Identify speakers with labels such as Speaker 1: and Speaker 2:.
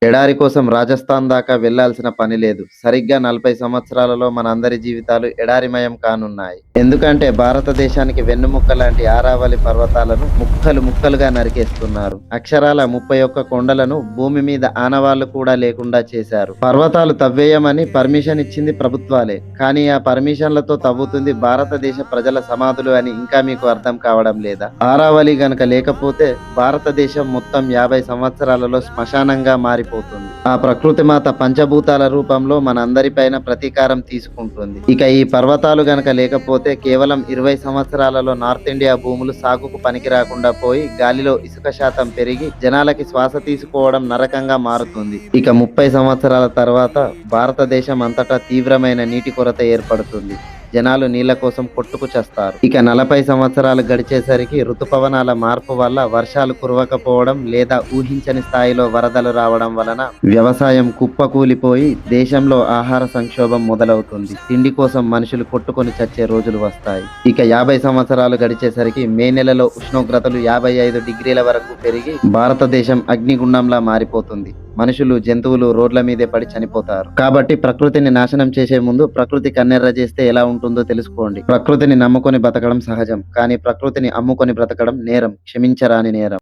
Speaker 1: ఎడారి కోసం రాజస్థాన్ దాకా వెళ్ళాల్సిన పని లేదు. సరిగ్గా 40 సంవత్సరాలలో మనందరి జీవితాలు ఎడారిమయం కానున్నాయి. ఎందుకంటే భారతదేశానికి వెన్నెముక్క లాంటి ఆరావళి పర్వతాలను ముక్కలు ముక్కలుగా నరికేస్తున్నారు. అక్షరాల 31 కొండలను భూమి మీద ఆనవాళ్లు కూడా లేకుండా చేశారు. పర్వతాలు తవ్వేయమని పర్మిషన్ ఇచ్చింది ప్రభుత్వాలే. కానీ ఆ పర్మిషన్లతో తవ్వుతుంది భారతదేశ ప్రజల సమాధులు అని ఇంకా మీకు అర్థం కావడం లేదా? ఆరావళి గనక లేకపోతే భారతదేశం మొత్తం 50 సంవత్సరాలలో శ్మశానంగా మారిపోతుంది. ఆ ప్రకృతి మాత పంచభూతాల రూపంలో మనందరిపైన ప్రతీకారం తీసుకుంటుంది. ఇక ఈ పర్వతాలు గనక లేకపోతే కేవలం 20 సంవత్సరాలలో నార్త్ ఇండియా భూములు సాగుకు పనికి రాకుండా పోయి గాలిలో ఇసుక శాతం పెరిగి జనాలకి శ్వాస తీసుకోవడం నరకంగా మారుతుంది. ఇక 30 సంవత్సరాల తర్వాత భారతదేశం అంతటా తీవ్రమైన నీటి కొరత ఏర్పడుతుంది. జనాలు నీళ్ల కోసం కొట్టుకు చస్తారు. ఇక 40 సంవత్సరాలు గడిచేసరికి ఋతుపవనాల మార్పు వల్ల వర్షాలు కురవకపోవడం లేదా ఊహించని స్థాయిలో వరదలు రావడం వలన వ్యవసాయం కుప్పకూలిపోయి దేశంలో ఆహార సంక్షోభం మొదలవుతుంది. తిండి కోసం మనుషులు కొట్టుకొని చచ్చే రోజులు వస్తాయి. ఇక 50 సంవత్సరాలు గడిచేసరికి మే నెలలో ఉష్ణోగ్రతలు 55 డిగ్రీల వరకు పెరిగి భారతదేశం అగ్నిగుండంలా మారిపోతుంది. మనుషులు జంతువులు రోడ్ల మీదే పడి చనిపోతారు. కాబట్టి ప్రకృతిని నాశనం చేసే ముందు ప్రకృతి కన్నెర్ర చేస్తే ఎలా ఉంటుందో తెలుసుకోండి. ప్రకృతిని నమ్ముకొని బ్రతకడం సహజం, కానీ ప్రకృతిని అమ్ముకొని బ్రతకడం నేరం, క్షమించరాని నేరం.